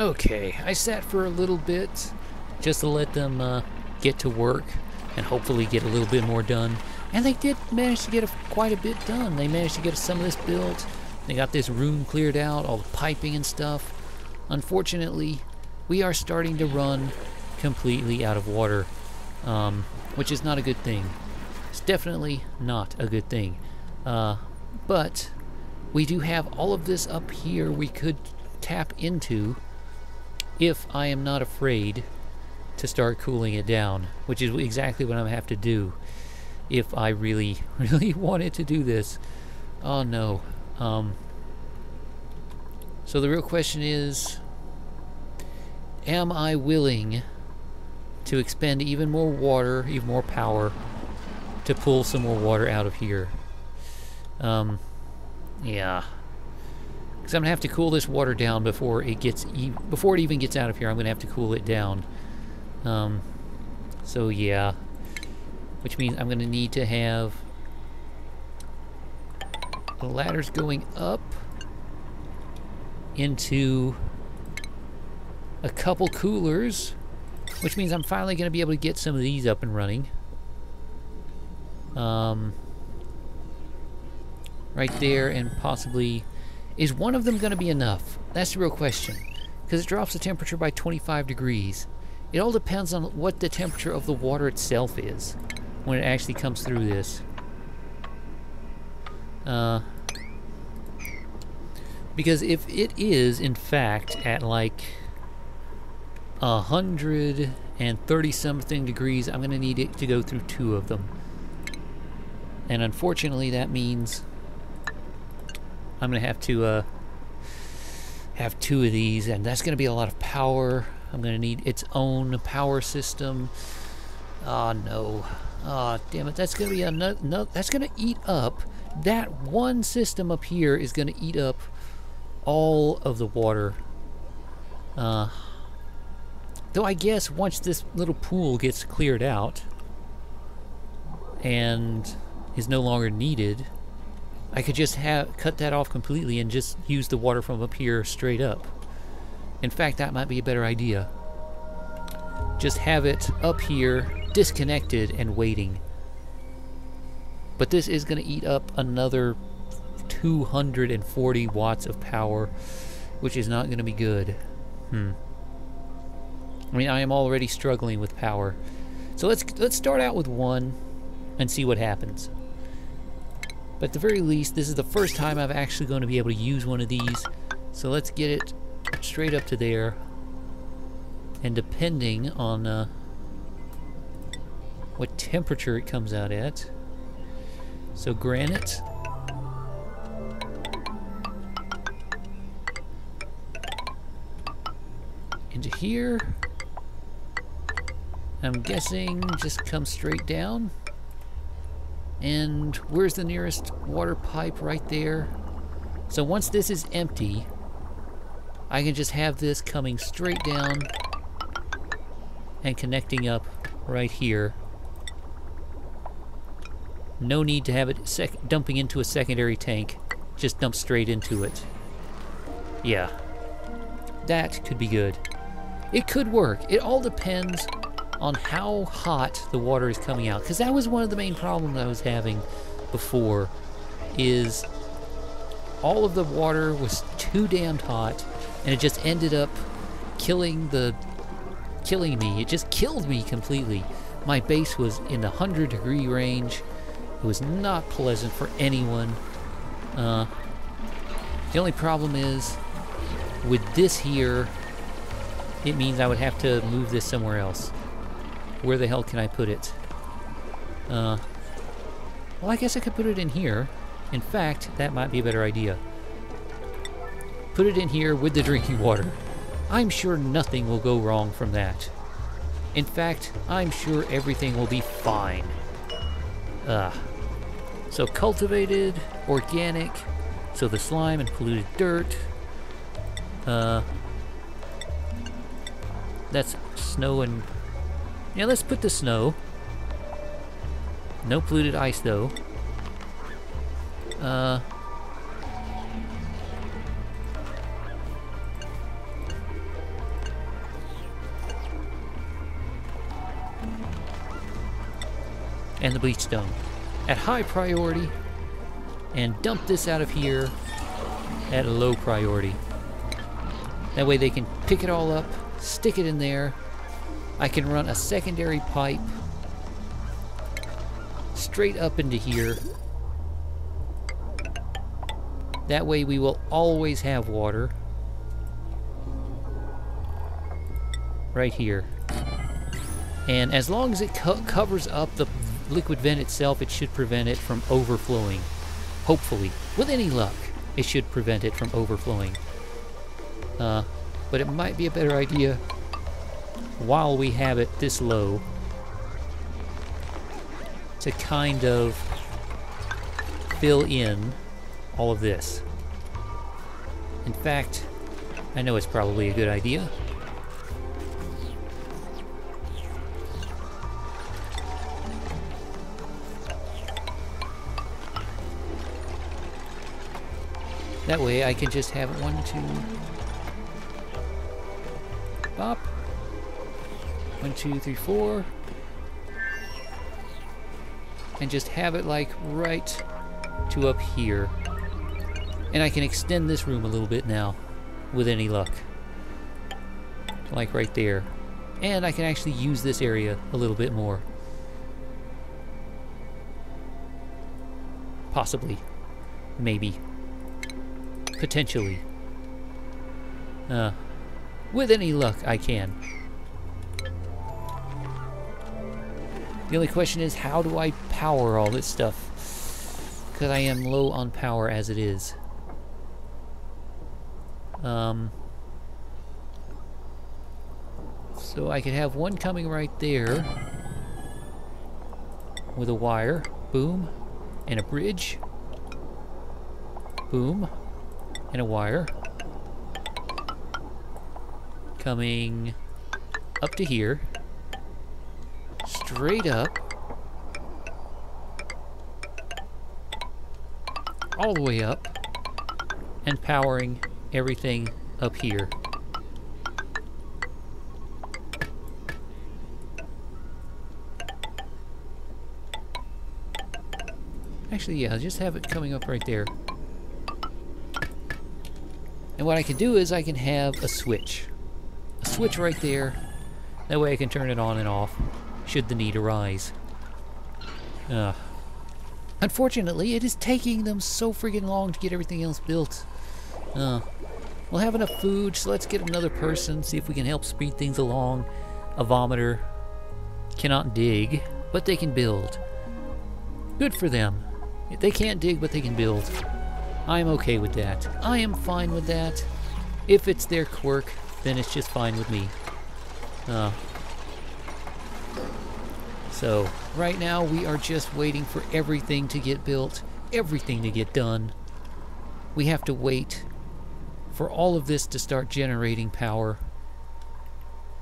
Okay, I sat for a little bit just to let them get to work and hopefully get a little bit more done. And they did manage to get quite a bit done. They managed to get some of this built. They got this room cleared out, all the piping and stuff. Unfortunately, we are starting to run completely out of water, which is not a good thing. It's definitely not a good thing. But we do have all of this up here we could tap into if I am not afraid to start cooling it down, which is exactly what I'm gonna have to do if I really wanted to do this. Oh no. So the real question is, am I willing to expend even more water, even more power to pull some more water out of here? Yeah. Because I'm gonna have to cool this water down before it even gets out of here. I'm gonna have to cool it down. So yeah, which means I'm gonna need to have the ladders going up into a couple coolers, which means I'm finally gonna be able to get some of these up and running. Right there, and possibly, is one of them gonna be enough? That's the real question, because it drops the temperature by 25 degrees. It all depends on what the temperature of the water itself is when it actually comes through this. Because if it is, in fact, at like 130 something degrees, I'm going to need it to go through 2 of them. And unfortunately, that means I'm going to have 2 of these, and that's going to be a lot of power. I'm going to need its own power system. Oh no. Oh damn it. That's going to be that's going to eat up. That one system up here is going to eat up all of the water. Though I guess once this little pool gets cleared out and is no longer needed, I could just cut that off completely and just use the water from up here straight up. In fact, that might be a better idea. Just have it up here, disconnected and waiting. But this is going to eat up another 240 watts of power, which is not going to be good. I mean, I am already struggling with power. So let's start out with 1 and see what happens. But at the very least, this is the first time I'm actually going to be able to use one of these. So let's get it straight up to there, and depending on what temperature it comes out at. So granite, into here. I'm guessing just come straight down. And where's the nearest water pipe? Right there. So once this is empty, I can just have this coming straight down and connecting up right here. No need to have it dumping into a secondary tank. Just dump straight into it. Yeah. That could be good. It could work. It all depends on how hot the water is coming out. Because that was one of the main problems I was having before, is all of the water was too damned hot, and it just ended up killing me. It just killed me completely. My base was in the 100-degree range. It was not pleasant for anyone. The only problem is, with this here, it means I would have to move this somewhere else. Where the hell can I put it? Well, I guess I could put it in here. In fact, that might be a better idea. Put it in here with the drinking water. I'm sure nothing will go wrong from that. In fact, I'm sure everything will be fine. So cultivated, organic, so the slime and polluted dirt. That's snow and... Yeah, let's put the snow. No polluted ice, though. and the bleach stone at high priority, and dump this out of here at low priority. That way they can pick it all up, stick it in there. I can run a secondary pipe straight up into here. That way we will always have water. Right here. And as long as it covers up the liquid vent itself, it should prevent it from overflowing. Hopefully. With any luck, it should prevent it from overflowing. But it might be a better idea, while we have it this low, to kind of fill in all of this. In fact, I know it's probably a good idea. That way I can just have it 1, 2, pop. 1, 2, 3, 4. And just have it like right to up here. And I can extend this room a little bit now, with any luck. Like right there. And I can actually use this area a little bit more. Possibly. Maybe. Potentially. With any luck, I can. The only question is, how do I power all this stuff? Because I am low on power as it is. So I could have one coming right there with a wire. Boom. And a bridge. Boom. And a wire. Coming up to here. Straight up. All the way up. And powering everything up here. Actually, yeah, just have it coming up right there. And what I can do is I can have a switch. A switch right there. That way I can turn it on and off, should the need arise. Unfortunately, it is taking them so freaking long to get everything else built. We'll have enough food, so let's get another person, see if we can help speed things along. A vomiter cannot dig, but they can build. Good for them. They can't dig, but they can build. I'm okay with that. I am fine with that. If it's their quirk, then it's just fine with me. So, right now we are just waiting for everything to get built, everything to get done. We have to wait for all of this to start generating power.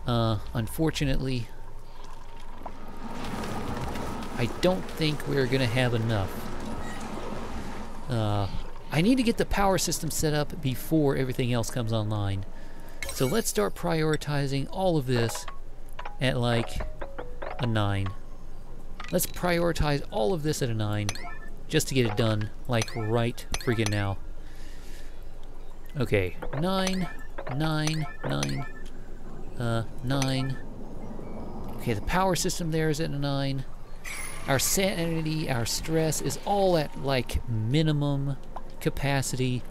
Unfortunately, I don't think we're gonna have enough. I need to get the power system set up before everything else comes online. So let's start prioritizing all of this at like a 9. Let's prioritize all of this at a 9 just to get it done like right friggin' now. Okay, 9, 9, 9, 9. Okay, the power system there is at a 9. Our sanity, our stress is all at like minimum capacity,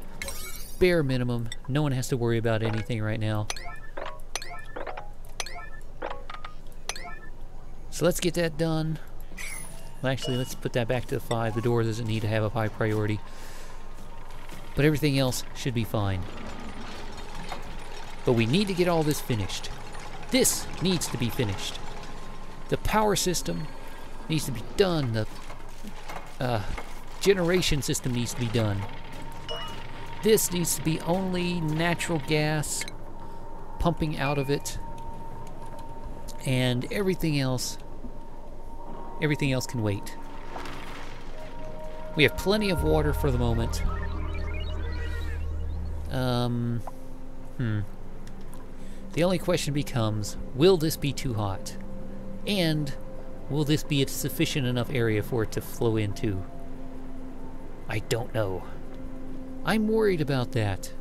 bare minimum. No one has to worry about anything right now. So let's get that done. Well, actually, let's put that back to the 5. The door doesn't need to have a high priority. But everything else should be fine. But we need to get all this finished. This needs to be finished. The power system needs to be done. The generation system needs to be done. This needs to be only natural gas pumping out of it. And everything else can wait. We have plenty of water for the moment. The only question becomes, will this be too hot? And Will this be a sufficient enough area for it to flow into? I don't know. I'm worried about that.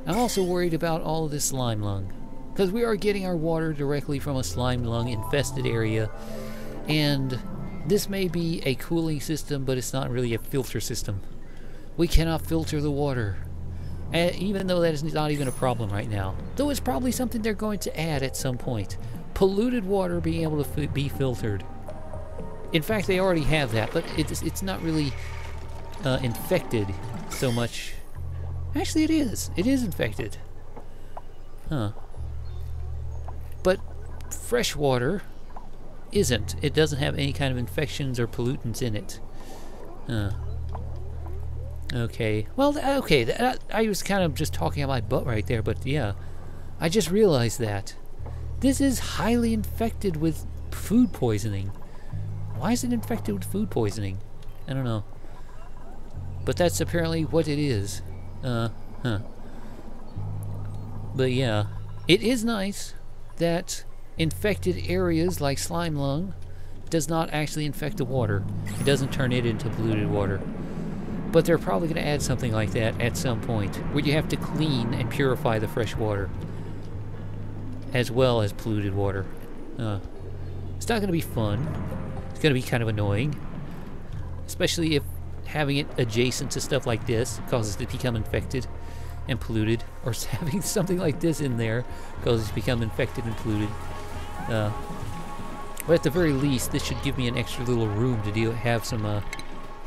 I'm also worried about all of this slime lung, because we are getting our water directly from a slime lung infested area, and this may be a cooling system, but it's not really a filter system. We cannot filter the water, even though that is not even a problem right now. Though it's probably something they're going to add at some point. Polluted water being able to be filtered. In fact, they already have that, but it's not really infected so much. Actually, it is. It is infected. Huh. But fresh water isn't. It doesn't have any kind of infections or pollutants in it. Huh. Okay. Well, okay. I was kind of just talking out my butt right there, but yeah. I just realized that. This is highly infected with food poisoning. Why is it infected with food poisoning? I don't know. But that's apparently what it is. But yeah, it is nice that infected areas like slime lung does not actually infect the water. It doesn't turn it into polluted water. But they're probably going to add something like that at some point, where you have to clean and purify the fresh water, as well as polluted water. It's not going to be fun. It's going to be kind of annoying, especially if having it adjacent to stuff like this causes it to become infected and polluted, or having something like this in there causes it to become infected and polluted. But at the very least, this should give me an extra little room to have some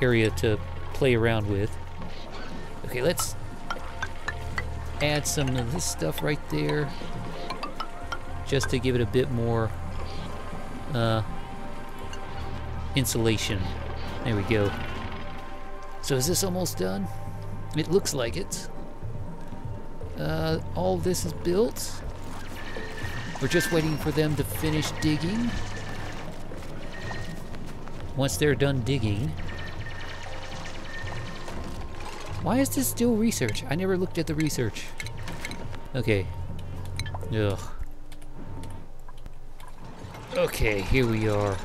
area to play around with. Okay, let's add some of this stuff right there, just to give it a bit more insulation. There we go. So is this almost done? It looks like it. All this is built. We're just waiting for them to finish digging. Once they're done digging... Why is this still research? I never looked at the research. Okay. Ugh. Okay, here we are.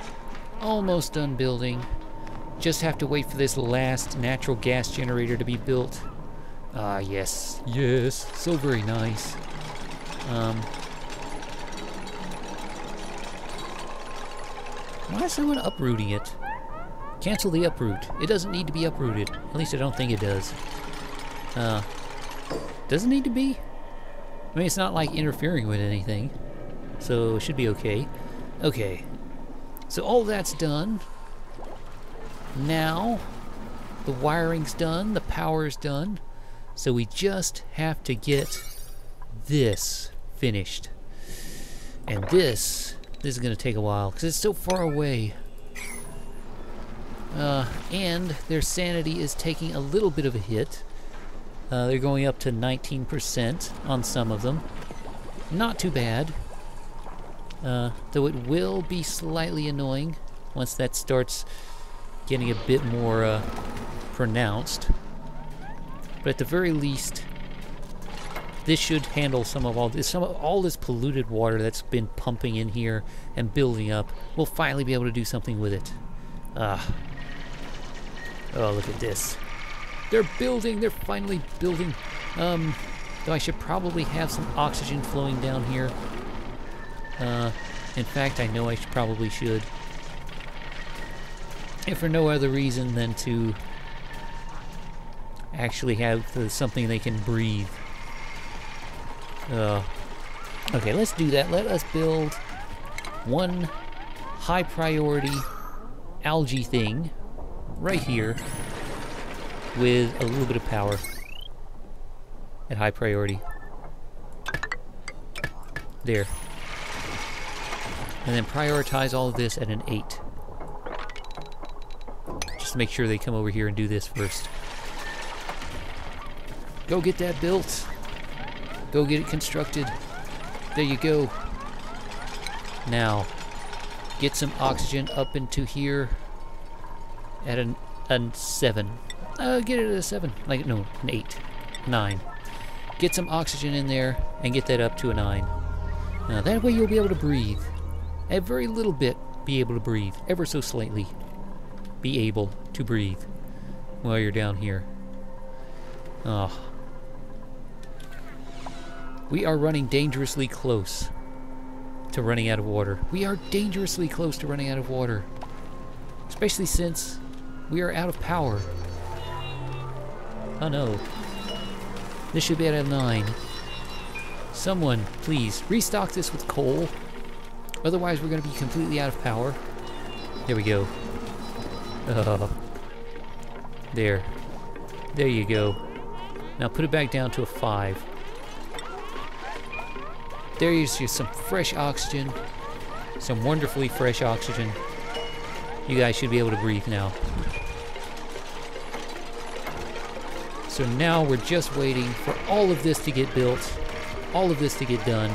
Almost done building. Just have to wait for this last natural gas generator to be built. Ah, yes. Yes. So very nice. Why is someone uprooting it? Cancel the uproot. It doesn't need to be uprooted. At least I don't think it does. Doesn't need to be? I mean, it's not like interfering with anything. So it should be okay. Okay. So all that's done. Now, the wiring's done, the power's done. So we just have to get this finished. And this is going to take a while, because it's so far away. And their sanity is taking a little bit of a hit. They're going up to 19% on some of them. Not too bad. Though it will be slightly annoying once that starts getting a bit more pronounced. But at the very least, this should handle some of all this polluted water that's been pumping in here and building up. We'll finally be able to do something with it. Oh, look at this. They're building. They're finally building. Though I should probably have some oxygen flowing down here. In fact, I know I probably should. If for no other reason than to actually have something they can breathe. Okay, let's do that. Let us build one high priority algae thing right here with a little bit of power at high priority. There. And then prioritize all of this at an 8. Just to make sure they come over here and do this first. Go get that built. Go get it constructed. There you go. Now, get some oxygen up into here at a 7. Get it at a 7. Like, no, an 8. 9. Get some oxygen in there and get that up to a 9. Now, that way you'll be able to breathe. A very little bit, be able to breathe ever so slightly. Be able to breathe while you're down here. Oh. We are running dangerously close to running out of water. We are dangerously close to running out of water. Especially since we are out of power. Oh no. This should be at a 9. Someone, please, restock this with coal. Otherwise, we're going to be completely out of power. There we go. There. There you go. Now put it back down to a 5. There is just some fresh oxygen. Some wonderfully fresh oxygen. You guys should be able to breathe now. So now we're just waiting for all of this to get built. All of this to get done.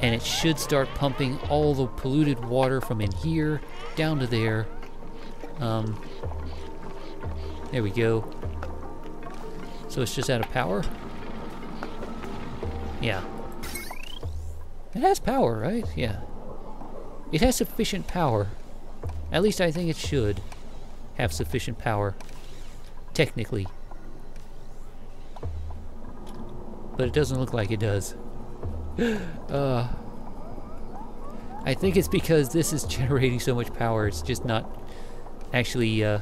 And it should start pumping all the polluted water from in here down to there. There we go. So it's just out of power? Yeah. It has power, right? Yeah. It has sufficient power. At least I think it should have sufficient power. Technically. But it doesn't look like it does. I think it's because this is generating so much power, it's just not actually, well,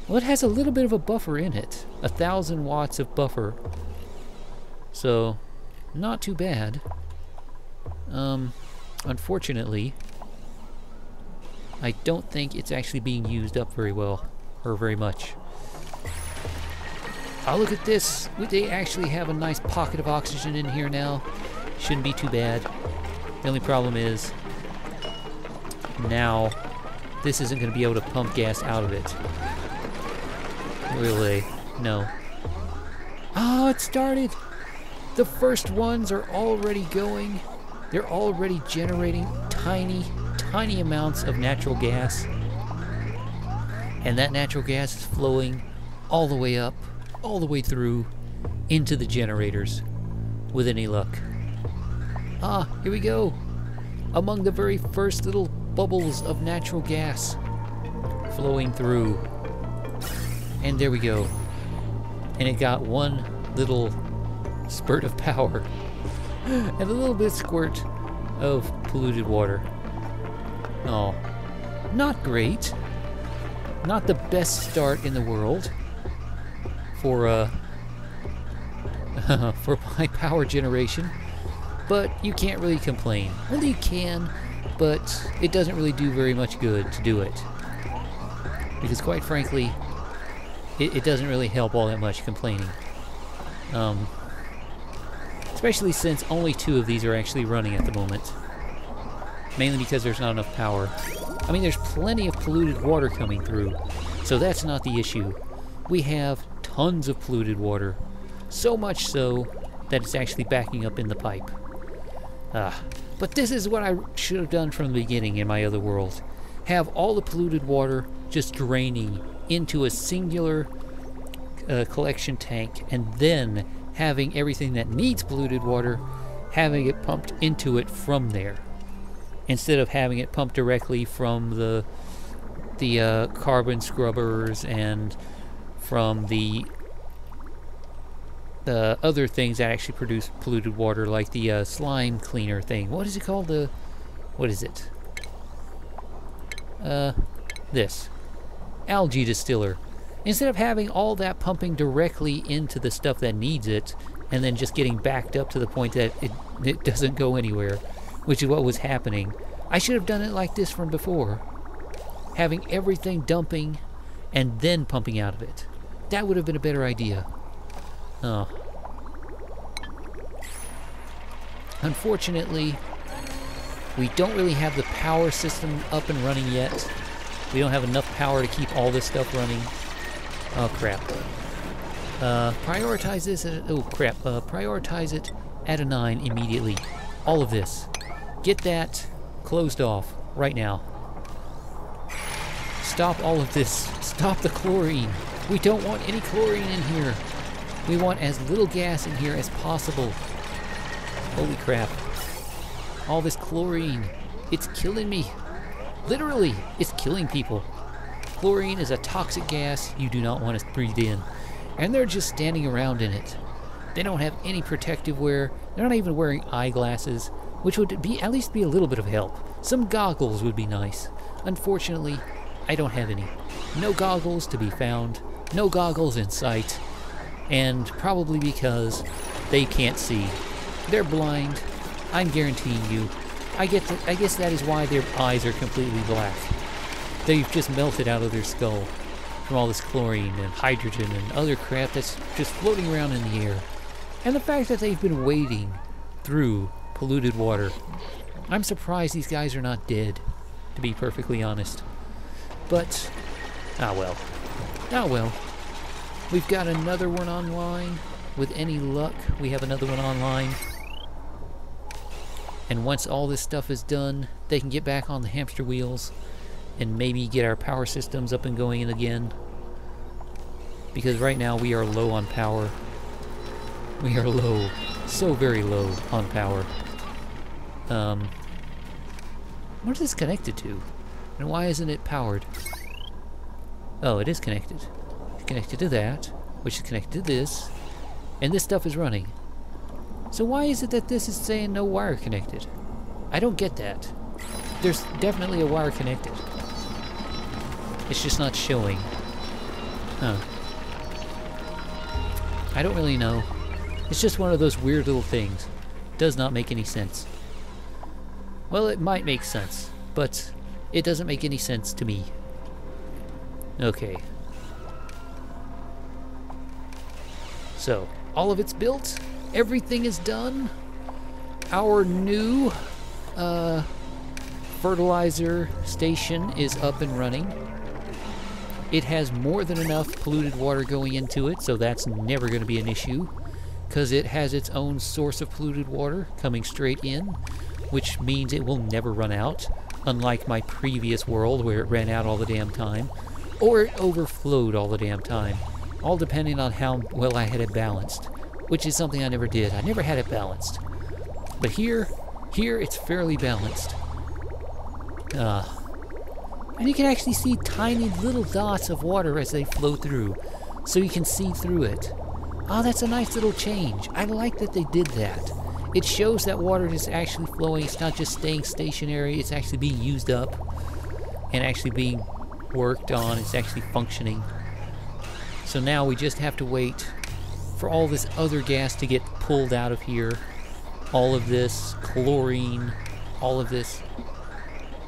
it has a little bit of a buffer in it. 1,000 watts of buffer. So, not too bad. Unfortunately, I don't think it's actually being used up very well, or very much. Oh, look at this! They actually have a nice pocket of oxygen in here now. Shouldn't be too bad. The only problem is, now, this isn't going to be able to pump gas out of it. Will they? No. Oh, it started! The first ones are already going. They're already generating tiny, tiny amounts of natural gas. And that natural gas is flowing all the way up, all the way through, into the generators, with any luck. Ah, here we go! Among the very first little bubbles of natural gas flowing through. And there we go. And it got one little spurt of power. And a little bit squirt of polluted water. Oh, not great. Not the best start in the world for for my power generation, but you can't really complain. Well, you can, but it doesn't really do very much good to do it, because quite frankly, it doesn't really help all that much complaining. Especially since only 2 of these are actually running at the moment. Mainly because there's not enough power. I mean, there's plenty of polluted water coming through, so that's not the issue. We have tons of polluted water. So much so that it's actually backing up in the pipe. But this is what I should have done from the beginning in my other world. Have all the polluted water just draining into a singular collection tank, and then having everything that needs polluted water, having it pumped into it from there, instead of having it pumped directly from the carbon scrubbers and from the other things that actually produce polluted water, like the slime cleaner thing. What is it called? What is it? This. Algae distiller. Instead of having all that pumping directly into the stuff that needs it, and then just getting backed up to the point that it doesn't go anywhere, which is what was happening. I should have done it like this from before. Having everything dumping, and then pumping out of it. That would have been a better idea. Oh. Unfortunately, we don't really have the power system up and running yet. We don't have enough power to keep all this stuff running. Oh crap. Prioritize this at, oh crap, prioritize it at a 9 immediately. All of this. Get that closed off right now. Stop all of this. Stop the chlorine. We don't want any chlorine in here. We want as little gas in here as possible. Holy crap. All this chlorine. It's killing me. Literally, it's killing people. Chlorine is a toxic gas you do not want to breathe in. And they're just standing around in it. They don't have any protective wear. They're not even wearing eyeglasses, which would be at least be a little bit of help. Some goggles would be nice. Unfortunately, I don't have any. No goggles to be found. No goggles in sight. And probably because they can't see. They're blind. I'm guaranteeing you. I guess that is why their eyes are completely black. They've just melted out of their skull from all this chlorine and hydrogen and other crap that's just floating around in the air. And the fact that they've been wading through polluted water. I'm surprised these guys are not dead, to be perfectly honest. But, ah well. Ah well. We've got another one online. With any luck, we have another one online. And once all this stuff is done, they can get back on the hamster wheels and maybe get our power systems up and going again. Because right now we are low on power. We are low, so very low on power. What is this connected to? And why isn't it powered? Oh, it is connected. It's connected to that, which is connected to this, and this stuff is running. So why is it that this is saying no wire connected? I don't get that. There's definitely a wire connected. It's just not showing. Huh. I don't really know. It's just one of those weird little things. Does not make any sense. Well, it might make sense, but it doesn't make any sense to me. Okay. So, all of it's built. Everything is done. Our new fertilizer station is up and running. It has more than enough polluted water going into it, so that's never going to be an issue, because it has its own source of polluted water coming straight in, which means it will never run out, unlike my previous world where it ran out all the damn time, or it overflowed all the damn time, all depending on how well I had it balanced, which is something I never did. I never had it balanced. But here it's fairly balanced. And you can actually see tiny little dots of water as they flow through, so you can see through it. Oh, that's a nice little change. I like that they did that. It shows that water is actually flowing. It's not just staying stationary. It's actually being used up and actually being worked on. It's actually functioning. So now we just have to wait for all this other gas to get pulled out of here. All of this chlorine, all of this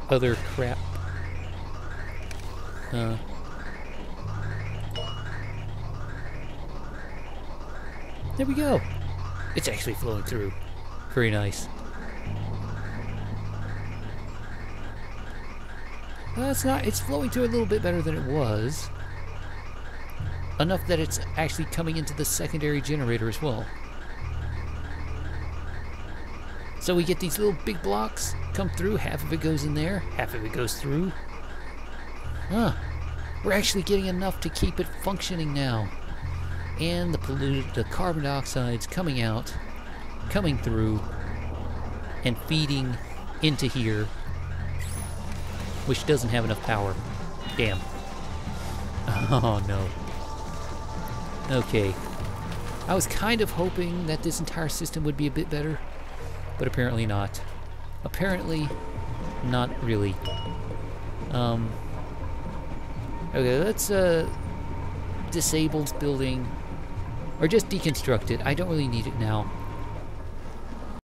other crap. There we go. It's actually flowing through. Very nice. Well, it's flowing through a little bit better than it was. Enough that it's actually coming into the secondary generator as well. So we get these little big blocks come through. Half of it goes in there, half of it goes through. Huh. We're actually getting enough to keep it functioning now. And the carbon dioxide's coming out, coming through, and feeding into here, which doesn't have enough power. Damn. Oh no. Okay. I was kind of hoping that this entire system would be a bit better, but apparently not. Apparently, not really. Okay, let's disable this building, or just deconstruct it. I don't really need it now.